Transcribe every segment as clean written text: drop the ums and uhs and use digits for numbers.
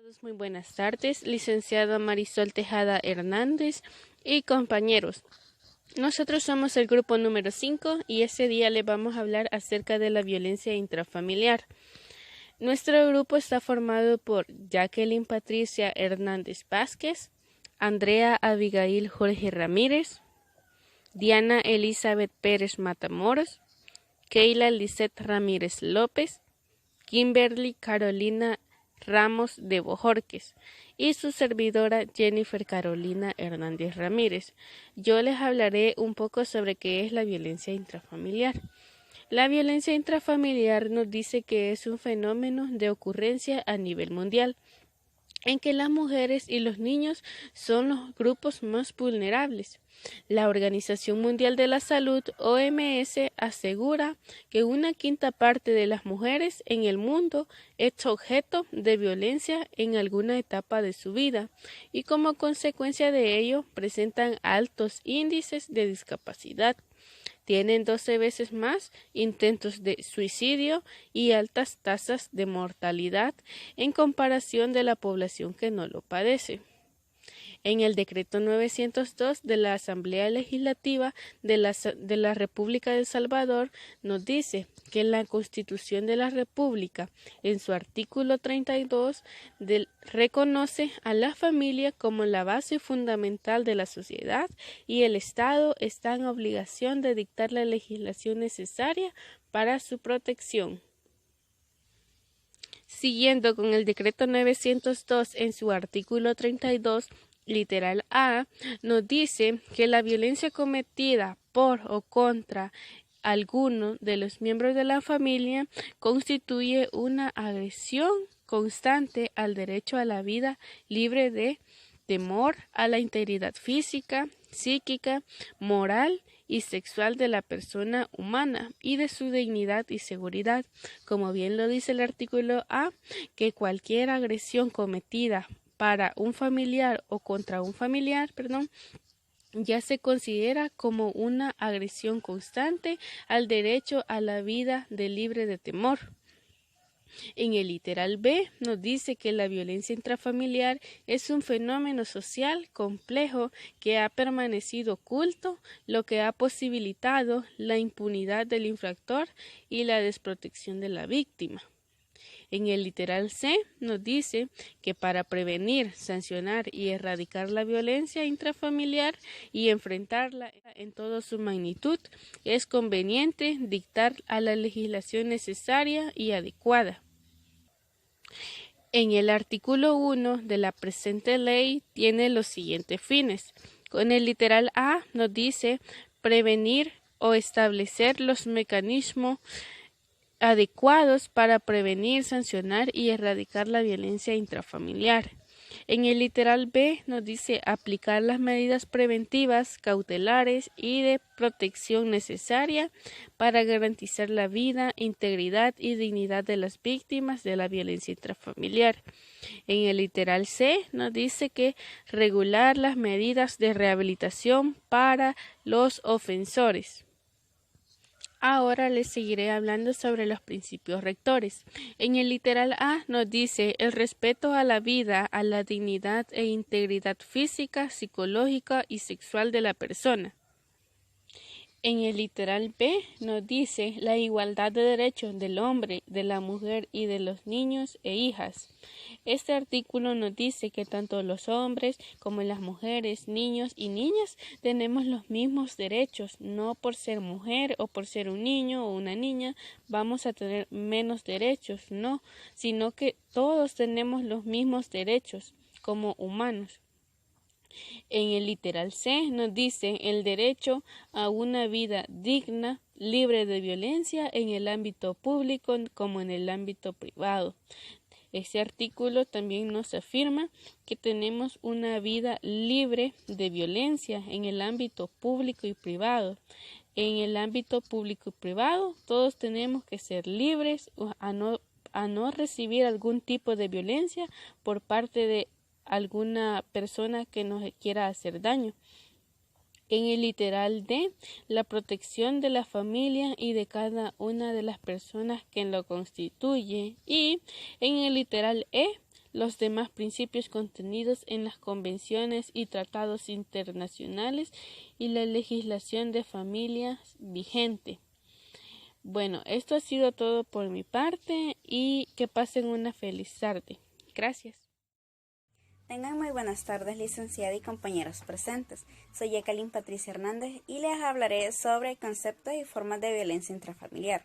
Todos muy buenas tardes, licenciada Marisol Tejada Hernández y compañeros. Nosotros somos el grupo número 5 y este día les vamos a hablar acerca de la violencia intrafamiliar. Nuestro grupo está formado por Jacqueline Patricia Hernández Vázquez, Andrea Abigail Jorge Ramírez, Diana Elizabeth Pérez Matamoros, Keila Lisette Ramírez López, Kimberly Carolina Ramos de Bojorques y su servidora Jennifer Carolina Hernández Ramírez. Yo les hablaré un poco sobre qué es la violencia intrafamiliar. La violencia intrafamiliar nos dice que es un fenómeno de ocurrencia a nivel mundial, en que las mujeres y los niños son los grupos más vulnerables. La Organización Mundial de la Salud, OMS, asegura que 1/5 parte de las mujeres en el mundo es objeto de violencia en alguna etapa de su vida y como consecuencia de ello presentan altos índices de discapacidad. Tienen 12 veces más intentos de suicidio y altas tasas de mortalidad en comparación de la población que no lo padece. En el decreto 902 de la Asamblea Legislativa de la República de El Salvador nos dice que la Constitución de la República, en su artículo 32, reconoce a la familia como la base fundamental de la sociedad y el Estado está en obligación de dictar la legislación necesaria para su protección. Siguiendo con el decreto 902 en su artículo 32, literal A, nos dice que la violencia cometida por o contra alguno de los miembros de la familia constituye una agresión constante al derecho a la vida libre de temor, a la integridad física, psíquica, moral y sexual de la persona humana y de su dignidad y seguridad, como bien lo dice el artículo A, que cualquier agresión cometida para un familiar o contra un familiar, ya se considera como una agresión constante al derecho a la vida libre de temor. En el literal B nos dice que la violencia intrafamiliar es un fenómeno social complejo que ha permanecido oculto, lo que ha posibilitado la impunidad del infractor y la desprotección de la víctima. En el literal C nos dice que para prevenir, sancionar y erradicar la violencia intrafamiliar y enfrentarla en toda su magnitud, es conveniente dictar a la legislación necesaria y adecuada. En el artículo 1 de la presente ley tiene los siguientes fines. Con el literal A nos dice prevenir o establecer los mecanismos adecuados para prevenir, sancionar y erradicar la violencia intrafamiliar. En el literal B nos dice aplicar las medidas preventivas, cautelares y de protección necesaria para garantizar la vida, integridad y dignidad de las víctimas de la violencia intrafamiliar. En el literal C nos dice que regular las medidas de rehabilitación para los ofensores. Ahora les seguiré hablando sobre los principios rectores. En el literal A nos dice el respeto a la vida, a la dignidad e integridad física, psicológica y sexual de la persona. En el literal B nos dice la igualdad de derechos del hombre, de la mujer y de los niños e hijas. Este artículo nos dice que tanto los hombres como las mujeres, niños y niñas tenemos los mismos derechos. No por ser mujer o por ser un niño o una niña vamos a tener menos derechos, no, sino que todos tenemos los mismos derechos como humanos. En el literal C nos dice el derecho a una vida digna, libre de violencia en el ámbito público como en el ámbito privado. Este artículo también nos afirma que tenemos una vida libre de violencia en el ámbito público y privado. En el ámbito público y privado todos tenemos que ser libres a no recibir algún tipo de violencia por parte de alguna persona que nos quiera hacer daño. En el literal D, la protección de la familia y de cada una de las personas que lo constituye. Y en el literal E, los demás principios contenidos en las convenciones y tratados internacionales y la legislación de familias vigente. Bueno, esto ha sido todo por mi parte y que pasen una feliz tarde. Gracias. Tengan muy buenas tardes, licenciada y compañeros presentes. Soy Jacqueline Patricia Hernández y les hablaré sobre conceptos y formas de violencia intrafamiliar.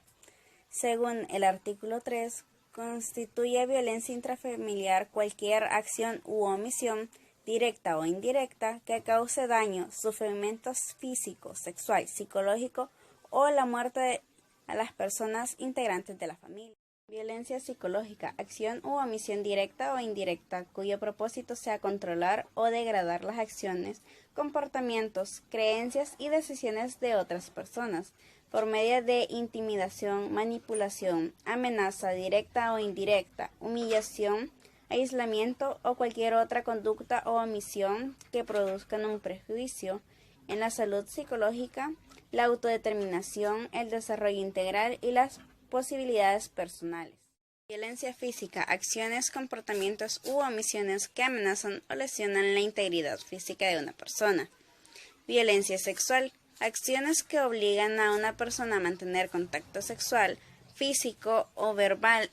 Según el artículo 3, constituye violencia intrafamiliar cualquier acción u omisión, directa o indirecta, que cause daño, sufrimiento físico, sexual, psicológico o la muerte a las personas integrantes de la familia. Violencia psicológica, acción u omisión directa o indirecta, cuyo propósito sea controlar o degradar las acciones, comportamientos, creencias y decisiones de otras personas, por medio de intimidación, manipulación, amenaza directa o indirecta, humillación, aislamiento o cualquier otra conducta o omisión que produzcan un perjuicio en la salud psicológica, la autodeterminación, el desarrollo integral y las posibilidades personales. Violencia física, acciones, comportamientos u omisiones que amenazan o lesionan la integridad física de una persona. Violencia sexual, acciones que obligan a una persona a mantener contacto sexual, físico o verbal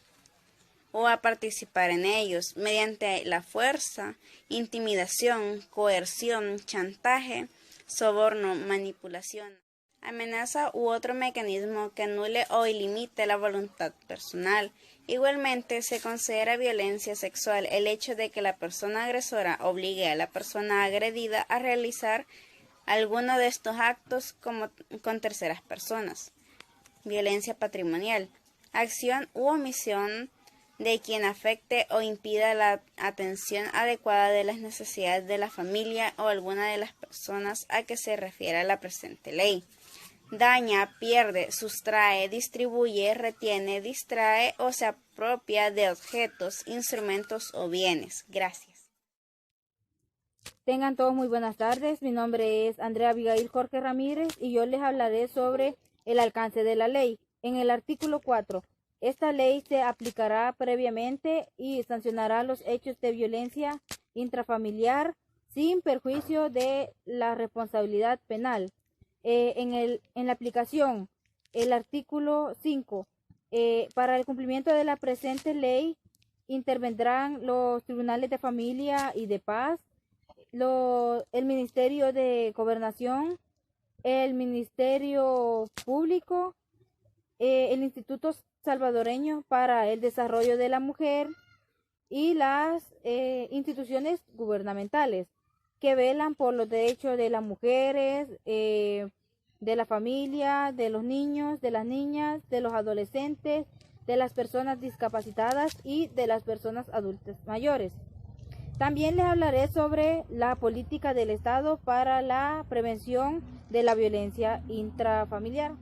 o a participar en ellos mediante la fuerza, intimidación, coerción, chantaje, soborno, manipulación, amenaza u otro mecanismo que anule o limite la voluntad personal. Igualmente, se considera violencia sexual el hecho de que la persona agresora obligue a la persona agredida a realizar alguno de estos actos con terceras personas. Violencia patrimonial, acción u omisión de quien afecte o impida la atención adecuada de las necesidades de la familia o alguna de las personas a que se refiere la presente ley. Daña, pierde, sustrae, distribuye, retiene, distrae o se apropia de objetos, instrumentos o bienes. Gracias. Tengan todos muy buenas tardes. Mi nombre es Andrea Abigail Jorge Ramírez y yo les hablaré sobre el alcance de la ley. En el artículo 4, esta ley se aplicará previamente y sancionará los hechos de violencia intrafamiliar sin perjuicio de la responsabilidad penal. En la aplicación, el artículo 5, para el cumplimiento de la presente ley intervendrán los tribunales de familia y de paz, el Ministerio de Gobernación, el Ministerio Público, el Instituto Salvadoreño para el Desarrollo de la Mujer y las instituciones gubernamentales que velan por los derechos de las mujeres, de la familia, de los niños, de las niñas, de los adolescentes, de las personas discapacitadas y de las personas adultas mayores. También les hablaré sobre la política del Estado para la prevención de la violencia intrafamiliar.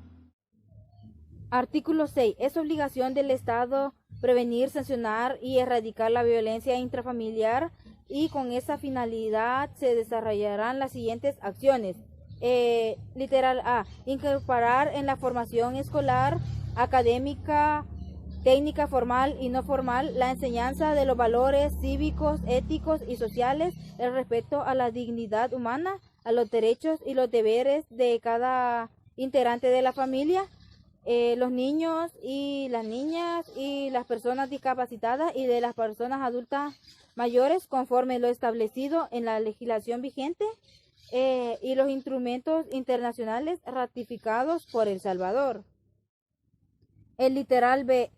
Artículo 6. Es obligación del Estado prevenir, sancionar y erradicar la violencia intrafamiliar y con esa finalidad se desarrollarán las siguientes acciones. Literal A. Incorporar en la formación escolar, académica, técnica formal y no formal, la enseñanza de los valores cívicos, éticos y sociales, el respeto a la dignidad humana, a los derechos y los deberes de cada integrante de la familia, los niños y las niñas y las personas discapacitadas y de las personas adultas mayores conforme lo establecido en la legislación vigente y los instrumentos internacionales ratificados por El Salvador. El literal B,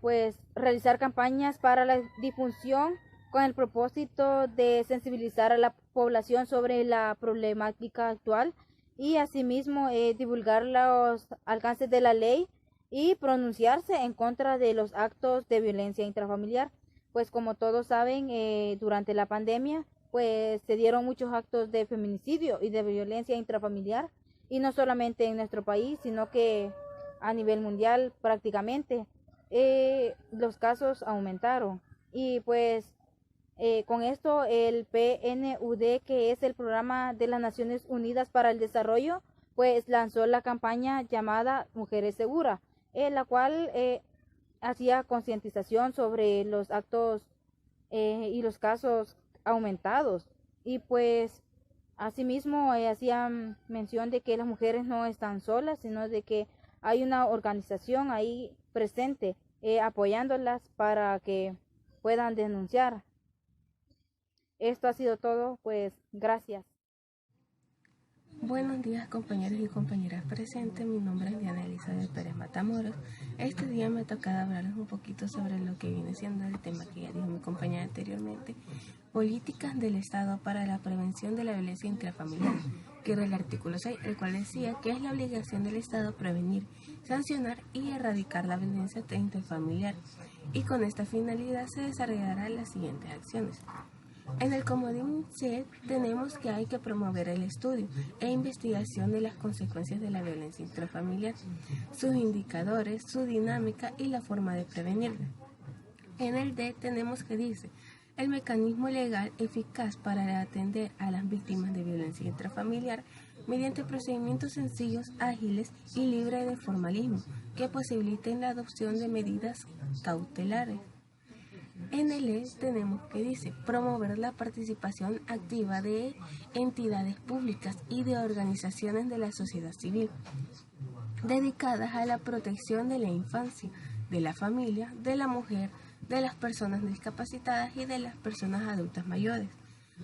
pues realizar campañas para la difusión con el propósito de sensibilizar a la población sobre la problemática actual y asimismo divulgar los alcances de la ley y pronunciarse en contra de los actos de violencia intrafamiliar. Pues como todos saben, durante la pandemia pues se dieron muchos actos de feminicidio y de violencia intrafamiliar y no solamente en nuestro país, sino que a nivel mundial prácticamente los casos aumentaron y pues con esto el PNUD, que es el Programa de las Naciones Unidas para el Desarrollo, pues lanzó la campaña llamada Mujeres Seguras, la cual hacía concientización sobre los actos y los casos aumentados. Y pues asimismo hacían mención de que las mujeres no están solas, sino de que hay una organización ahí presente apoyándolas para que puedan denunciar. Esto ha sido todo, pues gracias. Buenos días compañeros y compañeras presentes, mi nombre es Diana Elizabeth Pérez Matamoros. Este día me ha tocado hablarles un poquito sobre lo que viene siendo el tema que ya dijo mi compañera anteriormente, políticas del Estado para la prevención de la violencia intrafamiliar, que era el artículo 6, el cual decía que es la obligación del Estado prevenir, sancionar y erradicar la violencia intrafamiliar, y con esta finalidad se desarrollarán las siguientes acciones. En el comodín C tenemos que hay que promover el estudio e investigación de las consecuencias de la violencia intrafamiliar, sus indicadores, su dinámica y la forma de prevenirla. En el D tenemos que dice el mecanismo legal eficaz para atender a las víctimas de violencia intrafamiliar mediante procedimientos sencillos, ágiles y libres de formalismo que posibiliten la adopción de medidas cautelares. En el E tenemos que dice promover la participación activa de entidades públicas y de organizaciones de la sociedad civil dedicadas a la protección de la infancia, de la familia, de la mujer, de las personas discapacitadas y de las personas adultas mayores,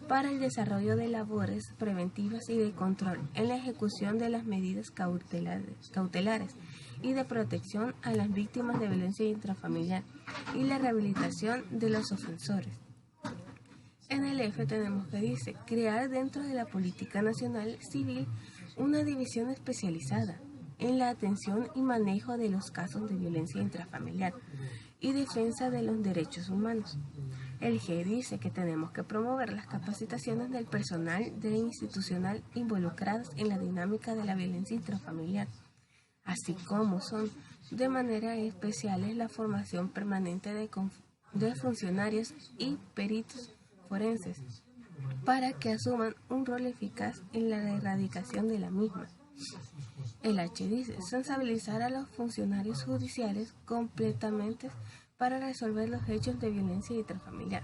para el desarrollo de labores preventivas y de control en la ejecución de las medidas cautelares y de protección a las víctimas de violencia intrafamiliar y la rehabilitación de los ofensores. En el F tenemos que dice crear dentro de la política nacional civil una división especializada en la atención y manejo de los casos de violencia intrafamiliar y defensa de los derechos humanos. El G dice que tenemos que promover las capacitaciones del personal institucional involucrados en la dinámica de la violencia intrafamiliar, así como son de manera especial la formación permanente de funcionarios y peritos forenses para que asuman un rol eficaz en la erradicación de la misma. El H dice sensibilizar a los funcionarios judiciales completamente para resolver los hechos de violencia intrafamiliar.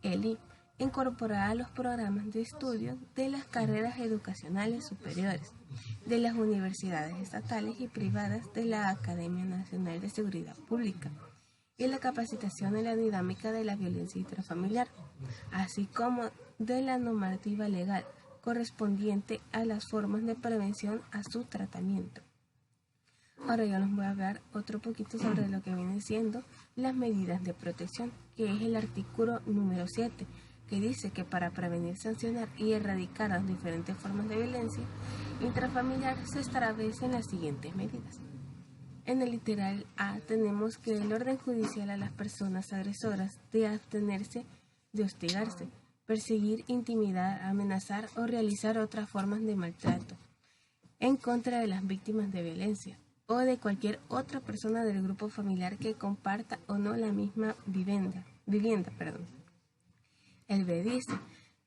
El I incorporar a los programas de estudio de las carreras educacionales superiores, de las universidades estatales y privadas de la Academia Nacional de Seguridad Pública y la capacitación en la dinámica de la violencia intrafamiliar, así como de la normativa legal correspondiente a las formas de prevención a su tratamiento. Ahora yo les voy a hablar otro poquito sobre lo que viene siendo las medidas de protección, que es el artículo número 7, que dice que para prevenir, sancionar y erradicar las diferentes formas de violencia intrafamiliar se establecen las siguientes medidas. En el literal A tenemos que el orden judicial a las personas agresoras de abstenerse de hostigarse, perseguir, intimidar, amenazar o realizar otras formas de maltrato en contra de las víctimas de violencia o de cualquier otra persona del grupo familiar que comparta o no la misma vivienda. El B dice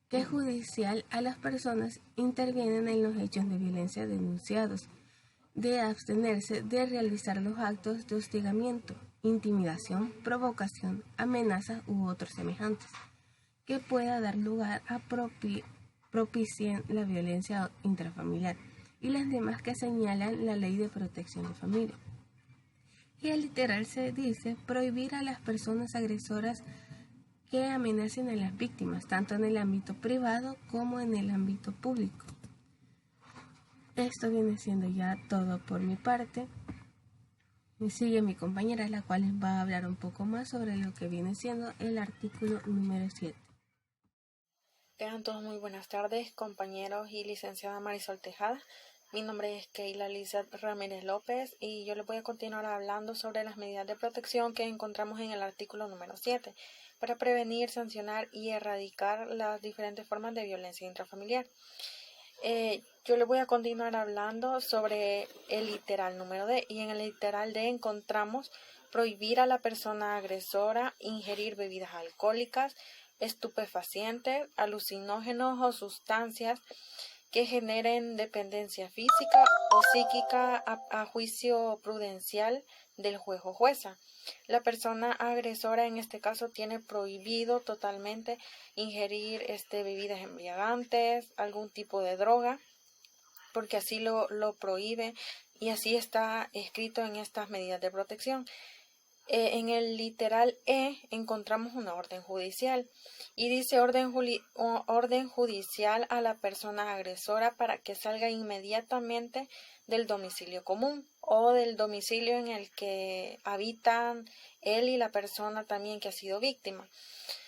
que es judicial a las personas intervienen en los hechos de violencia denunciados, de abstenerse de realizar los actos de hostigamiento, intimidación, provocación, amenazas u otros semejantes, que pueda dar lugar a propiciar la violencia intrafamiliar y las demás que señalan la Ley de Protección de Familia. Y el literal se dice prohibir a las personas agresoras que amenacen a las víctimas, tanto en el ámbito privado como en el ámbito público. Esto viene siendo ya todo por mi parte. Y sigue mi compañera, la cual les va a hablar un poco más sobre lo que viene siendo el artículo número 7. Tengan todos muy buenas tardes, compañeros y licenciada Marisol Tejada. Mi nombre es Keila Lizeth Ramírez López y yo les voy a continuar hablando sobre las medidas de protección que encontramos en el artículo número 7 para prevenir, sancionar y erradicar las diferentes formas de violencia intrafamiliar. Yo les voy a continuar hablando sobre el literal número D y en el literal D encontramos prohibir a la persona agresora ingerir bebidas alcohólicas, estupefacientes, alucinógenos o sustancias que generen dependencia física o psíquica a juicio prudencial del juez o jueza. La persona agresora en este caso tiene prohibido totalmente ingerir bebidas embriagantes, algún tipo de droga, porque así lo prohíbe y así está escrito en estas medidas de protección. En el literal E encontramos una orden judicial y dice orden judicial a la persona agresora para que salga inmediatamente del domicilio común o del domicilio en el que habitan él y la persona también que ha sido víctima.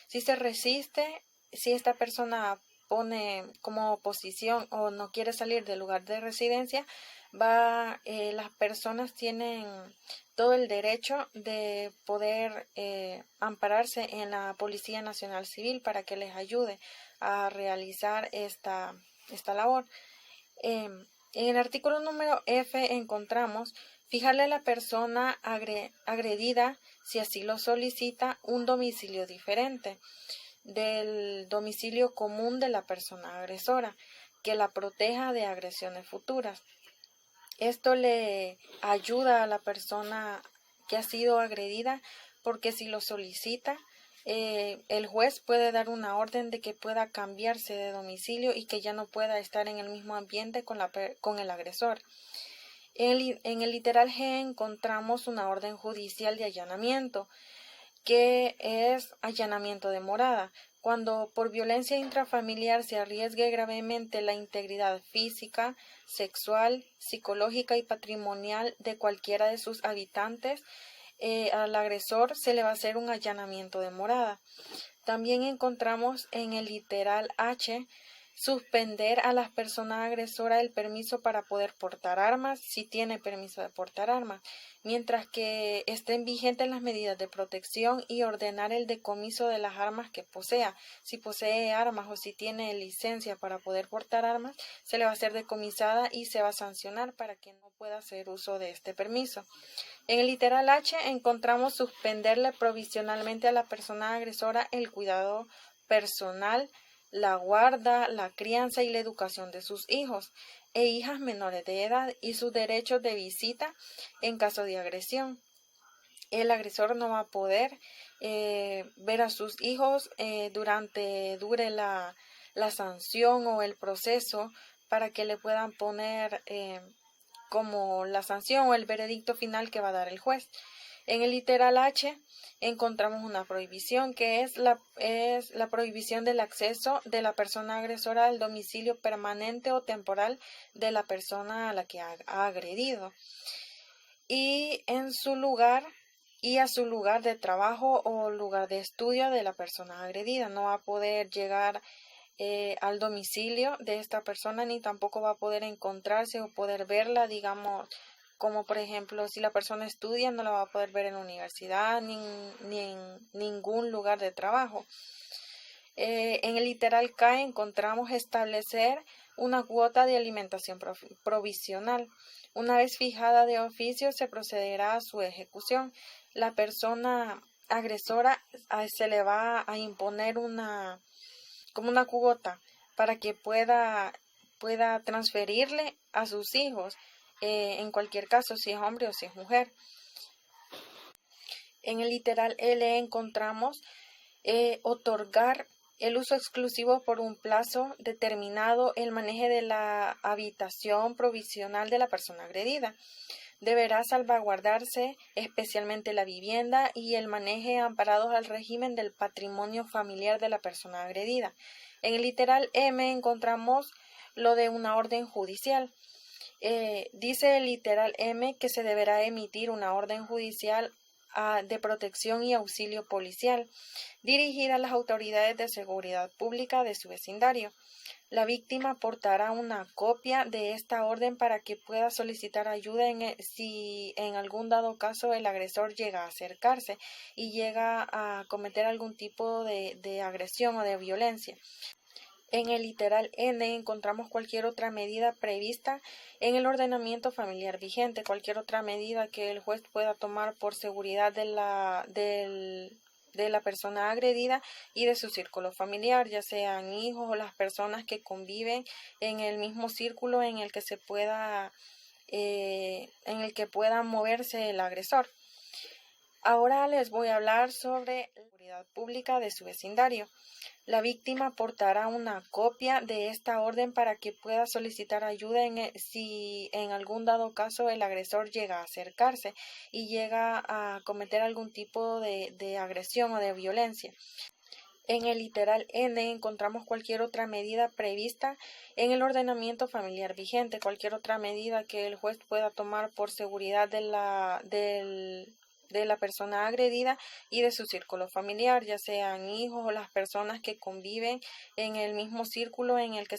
Si se resiste, si esta persona pone como oposición o no quiere salir del lugar de residencia, las personas tienen todo el derecho de poder ampararse en la Policía Nacional Civil para que les ayude a realizar esta labor. En el artículo número F encontramos fijarle a la persona agredida, si así lo solicita, un domicilio diferente del domicilio común de la persona agresora, que la proteja de agresiones futuras. Esto le ayuda a la persona que ha sido agredida porque si lo solicita, el juez puede dar una orden de que pueda cambiarse de domicilio y que ya no pueda estar en el mismo ambiente con el agresor. En el literal G encontramos una orden judicial de allanamiento, que es allanamiento de morada. Cuando por violencia intrafamiliar se arriesgue gravemente la integridad física, sexual, psicológica y patrimonial de cualquiera de sus habitantes, al agresor se le va a hacer un allanamiento de morada. También encontramos en el literal H suspender a las personas agresoras el permiso para poder portar armas, si tiene permiso de portar armas, mientras que estén vigentes las medidas de protección y ordenar el decomiso de las armas que posea. Si posee armas o si tiene licencia para poder portar armas, se le va a hacer decomisada y se va a sancionar para que no pueda hacer uso de este permiso. En el literal H encontramos suspenderle provisionalmente a la persona agresora el cuidado personal, la guarda, la crianza y la educación de sus hijos e hijas menores de edad y sus derechos de visita en caso de agresión. El agresor no va a poder ver a sus hijos dure la sanción o el proceso para que le puedan poner como la sanción o el veredicto final que va a dar el juez. En el literal H encontramos una prohibición que es la prohibición del acceso de la persona agresora al domicilio permanente o temporal de la persona a la que ha agredido y a su lugar de trabajo o lugar de estudio de la persona agredida. No va a poder llegar al domicilio de esta persona ni tampoco va a poder encontrarse o poder verla, digamos, como por ejemplo, si la persona estudia, no la va a poder ver en la universidad ni en ningún lugar de trabajo. En el literal K encontramos establecer una cuota de alimentación provisional. Una vez fijada de oficio, se procederá a su ejecución. La persona agresora se le va a imponer como una cuota para que pueda transferirle a sus hijos. En cualquier caso, si es hombre o si es mujer. En el literal L encontramos otorgar el uso exclusivo por un plazo determinado, el manejo de la habitación provisional de la persona agredida. Deberá salvaguardarse especialmente la vivienda y el manejo amparados al régimen del patrimonio familiar de la persona agredida. En el literal M encontramos lo de una orden judicial. Dice el literal M que se deberá emitir una orden judicial de protección y auxilio policial dirigida a las autoridades de seguridad pública de su vecindario. La víctima aportará una copia de esta orden para que pueda solicitar ayuda si en algún dado caso el agresor llega a acercarse y llega a cometer algún tipo de agresión o de violencia. En el literal N encontramos cualquier otra medida prevista en el ordenamiento familiar vigente, cualquier otra medida que el juez pueda tomar por seguridad de la persona agredida y de su círculo familiar, ya sean hijos o las personas que conviven en el mismo círculo en el que pueda moverse el agresor. Ahora les voy a hablar sobre la seguridad pública de su vecindario. La víctima portará una copia de esta orden para que pueda solicitar ayuda si en algún dado caso el agresor llega a acercarse y llega a cometer algún tipo de agresión o de violencia. En el literal N encontramos cualquier otra medida prevista en el ordenamiento familiar vigente, cualquier otra medida que el juez pueda tomar por seguridad de la persona agredida y de su círculo familiar, ya sean hijos o las personas que conviven en el mismo círculo en el que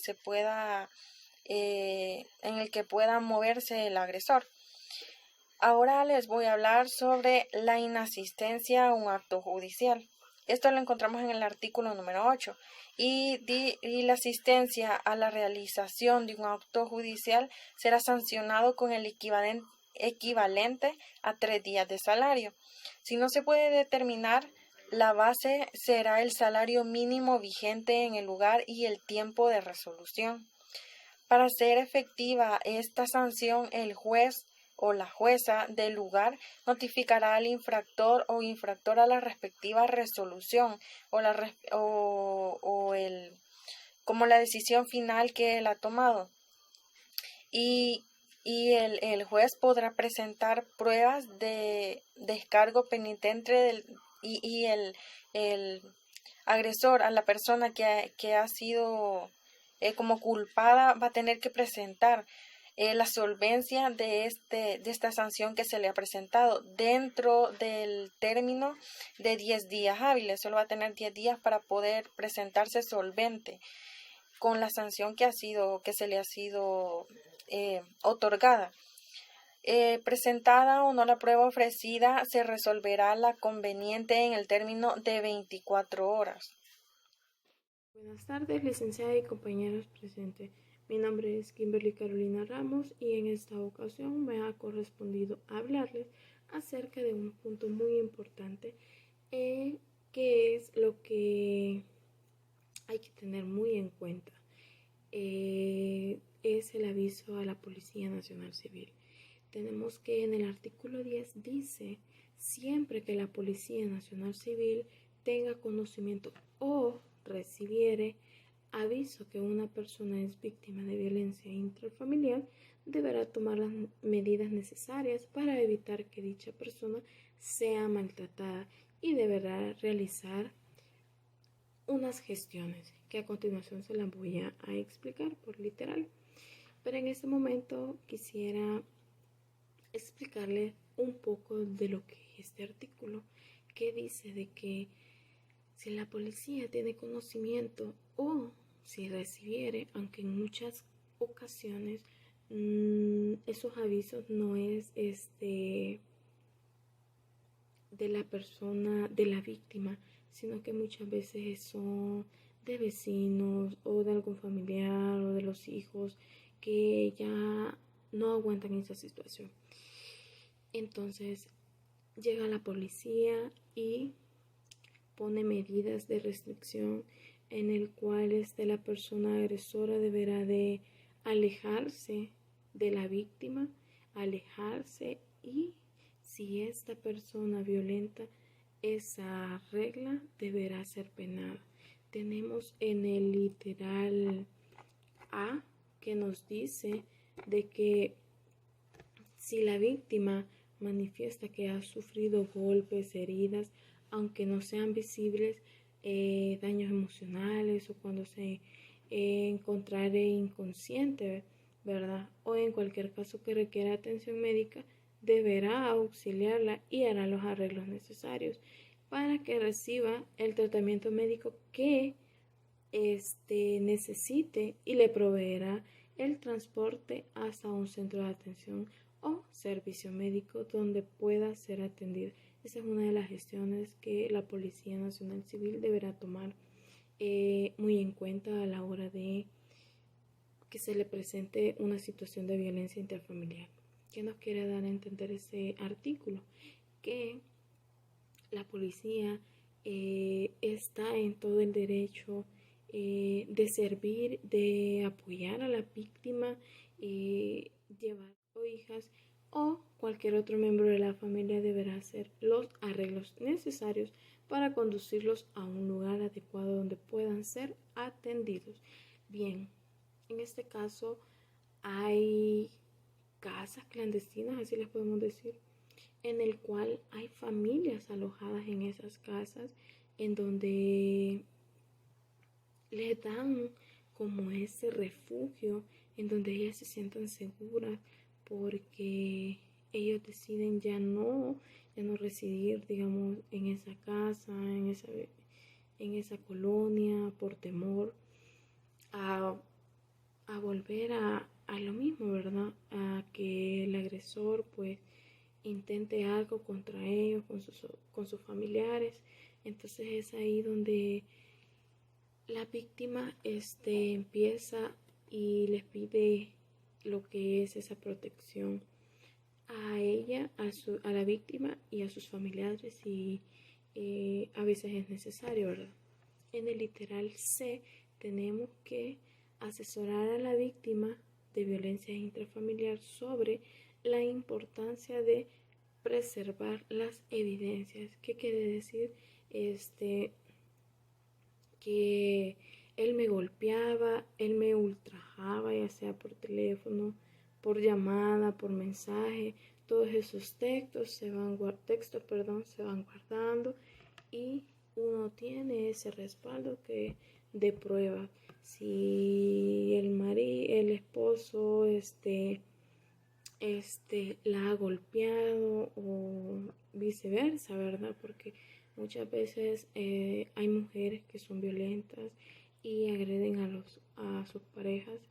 pueda moverse el agresor. Ahora les voy a hablar sobre la inasistencia a un acto judicial. Esto lo encontramos en el artículo número 8 y la asistencia a la realización de un acto judicial será sancionado con el equivalente a 3 días de salario. Si no se puede determinar, la base será el salario mínimo vigente en el lugar y el tiempo de resolución. Para hacer efectiva esta sanción, el juez o la jueza del lugar notificará al infractor o infractora la respectiva resolución como la decisión final que él ha tomado. Y el juez podrá presentar pruebas de descargo penitente y el agresor, a la persona que ha sido como culpada, va a tener que presentar la solvencia de esta sanción que se le ha presentado dentro del término de 10 días hábiles. Solo va a tener 10 días para poder presentarse solvente con la sanción que se le ha sido otorgada. Presentada o no la prueba ofrecida, se resolverá la conveniente en el término de 24 horas. Buenas tardes, licenciada y compañeros presentes. Mi nombre es Kimberly Carolina Ramos y en esta ocasión me ha correspondido hablarles acerca de un punto muy importante que es lo que hay que tener muy en cuenta. Es el aviso a la Policía Nacional Civil. Tenemos que en el artículo 10 dice, siempre que la Policía Nacional Civil tenga conocimiento o recibiere aviso que una persona es víctima de violencia intrafamiliar, deberá tomar las medidas necesarias para evitar que dicha persona sea maltratada y deberá realizar unas gestiones que a continuación se las voy a explicar por literal. Pero en este momento quisiera explicarle un poco de lo que es este artículo, que dice de que si la policía tiene conocimiento o si recibiere, aunque en muchas ocasiones esos avisos no es de la persona, de la víctima, sino que muchas veces son de vecinos o de algún familiar o de los hijos que ya no aguantan esa situación. Entonces llega la policía y pone medidas de restricción en el cual la persona agresora deberá de alejarse de la víctima, alejarse, y si esta persona violenta esa regla deberá ser penada. Tenemos en el literal A que nos dice de que si la víctima manifiesta que ha sufrido golpes, heridas, aunque no sean visibles, daños emocionales o cuando se encontrare inconsciente, ¿verdad? O en cualquier caso que requiera atención médica, deberá auxiliarla y hará los arreglos necesarios para que reciba el tratamiento médico que necesite y le proveerá el transporte hasta un centro de atención o servicio médico donde pueda ser atendido. Esa es una de las gestiones que la Policía Nacional Civil deberá tomar muy en cuenta a la hora de que se le presente una situación de violencia intrafamiliar. ¿Qué nos quiere dar a entender este artículo? Que la policía está en todo el derecho de servir, de apoyar a la víctima, llevar hijas o cualquier otro miembro de la familia deberá hacer los arreglos necesarios para conducirlos a un lugar adecuado donde puedan ser atendidos. Bien, en este caso hay casas clandestinas, así les podemos decir, en el cual hay familias alojadas en esas casas, en donde les dan como ese refugio, en donde ellas se sientan seguras, porque ellos deciden ya no residir, digamos, en esa casa, en esa colonia, por temor a, a volver a lo mismo, ¿verdad? A que el agresor pues intente algo contra ellos, con sus familiares. Entonces es ahí donde la víctima empieza y les pide lo que es esa protección a ella, a la víctima y a sus familiares, y a veces es necesario, ¿verdad? En el literal C tenemos que asesorar a la víctima de violencia intrafamiliar sobre la importancia de preservar las evidencias. ¿Qué quiere decir? Que él me golpeaba, él me ultrajaba, ya sea por teléfono, por llamada, por mensaje. Todos esos textos se van guardando, y uno tiene ese respaldo de prueba. Si el esposo la ha golpeado o viceversa, ¿verdad? Porque muchas veces hay mujeres que son violentas y agreden a sus parejas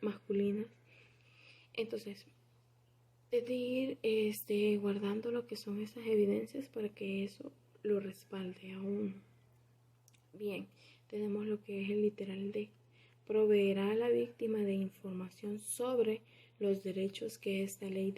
masculinas. Entonces, es de ir guardando lo que son esas evidencias para que eso lo respalde a uno. Bien, tenemos lo que es el literal D. Proveerá a la víctima de información sobre los derechos que esta ley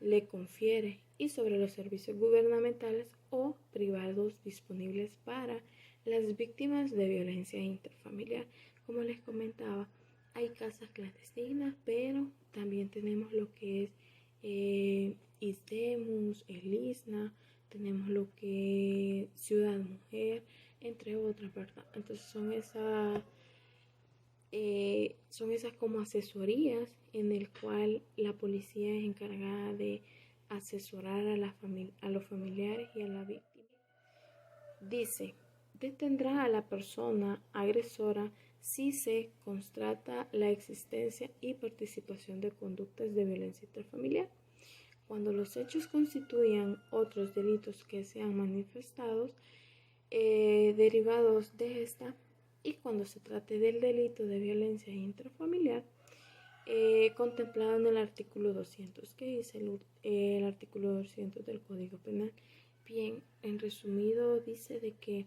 le confiere y sobre los servicios gubernamentales o privados disponibles para las víctimas de violencia intrafamiliar. Como les comentaba, hay casas clandestinas, pero también tenemos lo que es ISDEMUS, el ISNA, tenemos lo que es Ciudad Mujer, entre otras, ¿verdad? Entonces son esas como asesorías en el cual la policía es encargada de asesorar a los familiares y a la víctima. Dice, detendrá a la persona agresora si se constata la existencia y participación de conductas de violencia intrafamiliar. Cuando los hechos constituyan otros delitos que sean manifestados derivados de esta, y cuando se trate del delito de violencia intrafamiliar contemplado en el artículo 200, que dice el artículo 200 del Código Penal. Bien, en resumido dice de que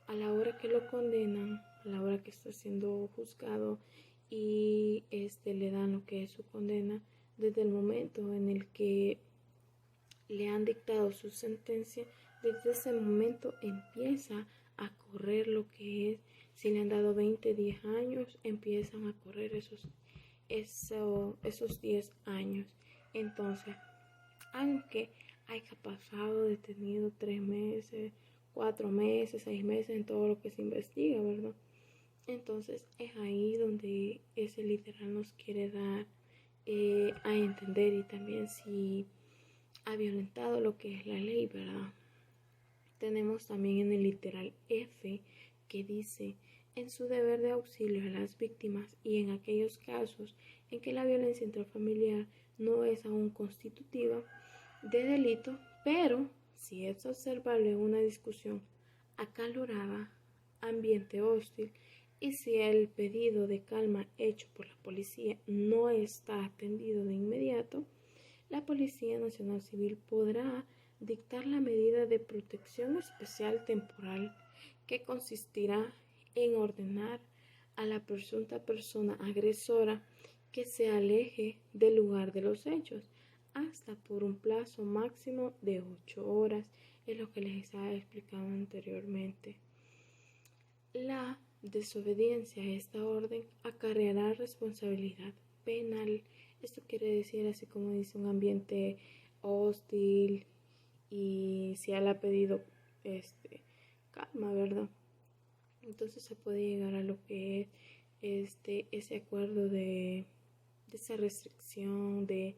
a la hora que lo condenan, a la hora que está siendo juzgado y le dan lo que es su condena, desde el momento en el que le han dictado su sentencia, desde ese momento empieza a correr lo que es, si le han dado 20, 10 años, empiezan a correr esos 10 años. Entonces, aunque haya pasado detenido 3 meses, 4 meses, 6 meses en todo lo que se investiga, ¿verdad? Entonces es ahí donde ese literal nos quiere dar a entender, y también si ha violentado lo que es la ley, ¿verdad? Tenemos también en el literal F que dice, en su deber de auxilio a las víctimas y en aquellos casos en que la violencia intrafamiliar no es aún constitutiva de delito, pero si es observable una discusión acalorada, ambiente hostil, y si el pedido de calma hecho por la policía no está atendido de inmediato, la Policía Nacional Civil podrá dictar la medida de protección especial temporal, que consistirá en ordenar a la presunta persona agresora que se aleje del lugar de los hechos hasta por un plazo máximo de 8 horas, es lo que les estaba explicando anteriormente. La desobediencia a esta orden acarreará responsabilidad penal Esto quiere decir, así como dice, un ambiente hostil y si él ha pedido calma, ¿verdad? Entonces se puede llegar a lo que es ese acuerdo de esa restricción, de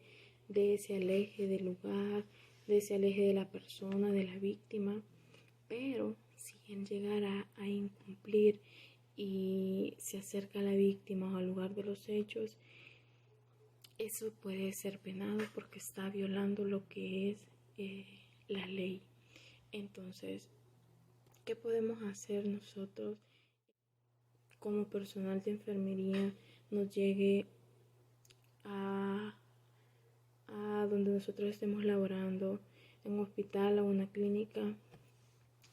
ese aleje del lugar, de ese aleje de la persona, de la víctima. Pero si él llegara a incumplir y se acerca a la víctima o al lugar de los hechos, eso puede ser penado porque está violando lo que es la ley. Entonces, ¿qué podemos hacer nosotros como personal de enfermería? Nos llegue a donde nosotros estemos laborando, en un hospital o una clínica,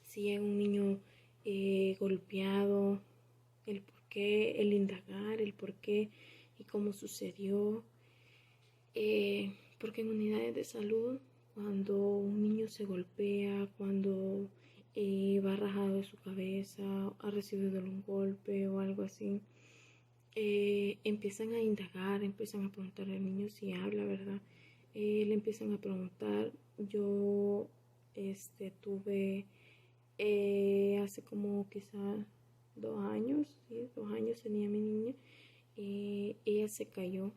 si hay un niño golpeado, el por qué, el indagar, el por qué y cómo sucedió. Porque en unidades de salud, cuando un niño se golpea, cuando va rajado de su cabeza, ha recibido un golpe o algo así, empiezan a indagar, empiezan a preguntar al niño si habla, ¿verdad? Le empiezan a preguntar. Yo tuve hace como quizás 2 años, ¿sí? 2 años tenía mi niña, ella se cayó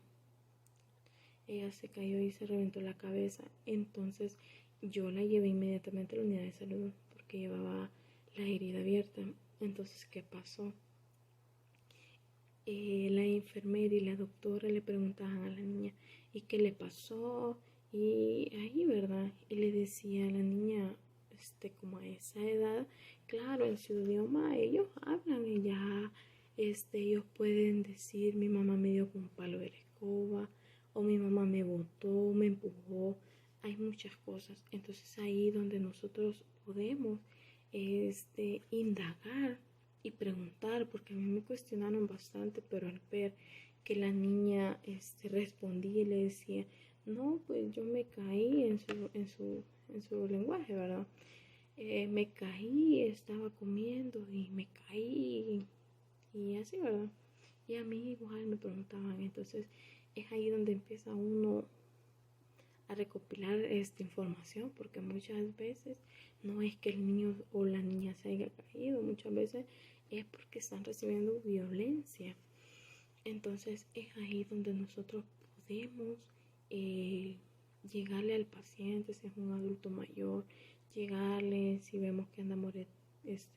y se reventó la cabeza. Entonces yo la llevé inmediatamente a la unidad de salud porque llevaba la herida abierta. Entonces, ¿qué pasó? La enfermera y la doctora le preguntaban a la niña, ¿y qué le pasó? Y ahí, ¿verdad? Y le decía a la niña, como a esa edad, claro, en su idioma ellos hablan y ya, ellos pueden decir, mi mamá me dio con un palo de la escoba, o mi mamá me botó, me empujó. Hay muchas cosas. Entonces ahí donde nosotros podemos indagar y preguntar, porque a mí me cuestionaron bastante, pero al ver que la niña respondía y le decía, no, pues yo me caí en su lenguaje, ¿verdad? Me caí, estaba comiendo y me caí y así, ¿verdad? Y a mí igual me preguntaban. Entonces es ahí donde empieza uno a recopilar esta información, porque muchas veces no es que el niño o la niña se haya caído, muchas veces es porque están recibiendo violencia. Entonces es ahí donde nosotros podemos llegarle al paciente, si es un adulto mayor, llegarle si vemos que anda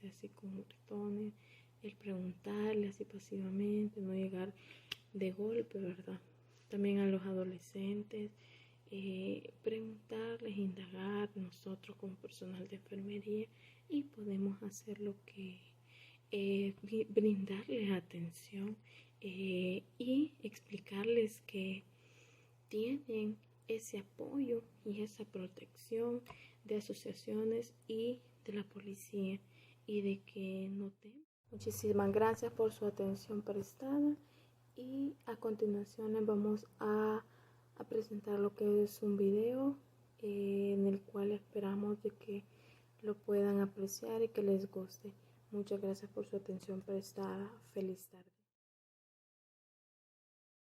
así con moretones, el preguntarle así pasivamente, no llegar de golpe, ¿verdad? También a los adolescentes, preguntarles, indagar nosotros como personal de enfermería, y podemos hacer lo que brindarles atención y explicarles que tienen ese apoyo y esa protección de asociaciones y de la policía, y de que no temen. Muchísimas gracias por su atención prestada, y a continuación les vamos a presentar lo que es un video en el cual esperamos de que lo puedan apreciar y que les guste. Muchas gracias por su atención prestada. Feliz tarde.